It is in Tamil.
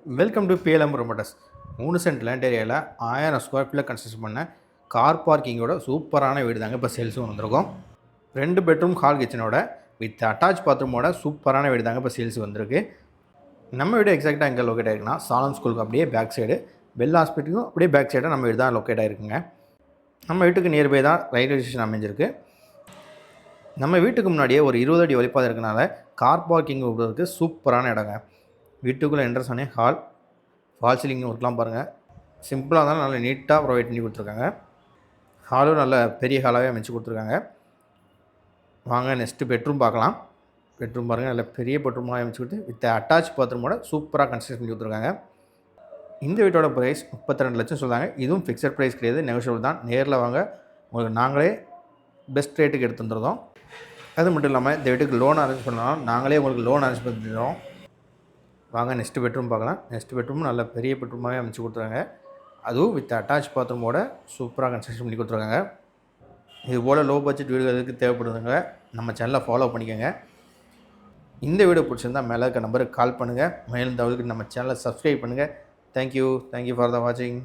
Welcome to BLM promoters. 3 cent land ஏரியாவில் 1000 ஸ்கொயர் ஃபீட்டில் கன்ஸ்ட்ரக்ஷன் பண்ண கார் பார்க்கிங்கோட சூப்பரான வீடு தாங்க இப்போ சேல்ஸும் வந்திருக்கும். 2 பெட்ரூம் ஹால் கிச்சனோட வித் அட்டாச் பாத்ரூமோட சூப்பரான வீடு தாங்க இப்போ சேல்ஸ் வந்திருக்கு. நம்ம வீடு எக்ஸாக்டாக எங்கே லொக்கேட் ஆகிருக்குன்னா, சாலம் ஸ்கூலுக்கு அப்படியே பேக் சைடு, பெல் ஹாஸ்பிட்டலுக்கும் அப்படியே பேக் சைடாக நம்ம வீடு தான் லொக்கேட் ஆகிருக்குங்க. நம்ம வீட்டுக்கு நியர்பை தான் ரயில்வே ஸ்டேஷன் அமைஞ்சிருக்கு. நம்ம வீட்டுக்கு முன்னாடியே ஒரு 20 அடி வழிப்பாதை இருக்கனால கார் பார்க்கிங் விடுறதுக்கு சூப்பரான இடங்க. வீட்டுக்குள்ளே என்ட்ரன்ஸ் ஆனே ஃபால் சீலிங் ஒர்க்லாம் பாருங்கள், சிம்பிளாக இருந்தாலும் நல்லா நீட்டாக ப்ரொவைட் பண்ணி கொடுத்துருக்காங்க. ஹாலும் நல்ல பெரிய ஹாலாகவே அமைச்சு கொடுத்துருக்காங்க. வாங்க நெக்ஸ்ட்டு பெட்ரூம் பார்க்கலாம். பெட்ரூம் பாருங்கள், நல்ல பெரிய பெட்ரூமாக அமைச்சு கொடுத்து வித் அட்டாச் பாத்ரூமோட சூப்பராக கன்ஸ்ட்ரக்ட் பண்ணி கொடுத்துருக்காங்க. இந்த வீட்டோட ப்ரைஸ் 32 லட்சம் சொல்கிறாங்க. இதுவும் ஃபிக்ஸட் ப்ரைஸ் கிடையாது, நெகோஷியபிள் தான். நேரில் வாங்க, உங்களுக்கு நாங்களே பெஸ்ட் ரேட்டுக்கு எடுத்து வந்துடுறோம். அது மட்டும் இல்லாமல் இந்த வீட்டுக்கு லோன் அரேஞ்ச் பண்ணலாம், நாங்களே உங்களுக்கு லோன் அரேஞ்ச் பண்ணி தரோம். வாங்க நெக்ஸ்ட்டு பெட்ரூம் பார்க்கலாம். நெக்ஸ்ட் பெட்ரூம் நல்ல பெரிய பெட்ரூமாகவே அமைச்சு கொடுத்துருக்காங்க. அதுவும் வித் அட்டாச் பாத்ரூமோட சூப்பராக கன்ஸ்ட்ரக்ஷன் பண்ணி கொடுத்துருக்காங்க. இது போல் லோ பட்ஜெட் வீடுகளுக்கு தேவைப்படுதுங்க, நம்ம சேனலை ஃபாலோ பண்ணிக்கோங்க. இந்த வீடியோ பிடிச்சிருந்தால் மேலே இருக்க நம்பருக்கு கால் பண்ணுங்கள். மேலும் தகவலுக்கு நம்ம சேனலை சப்ஸ்கிரைப் பண்ணுங்கள். தேங்க்யூ ஃபார் த வாட்சிங்.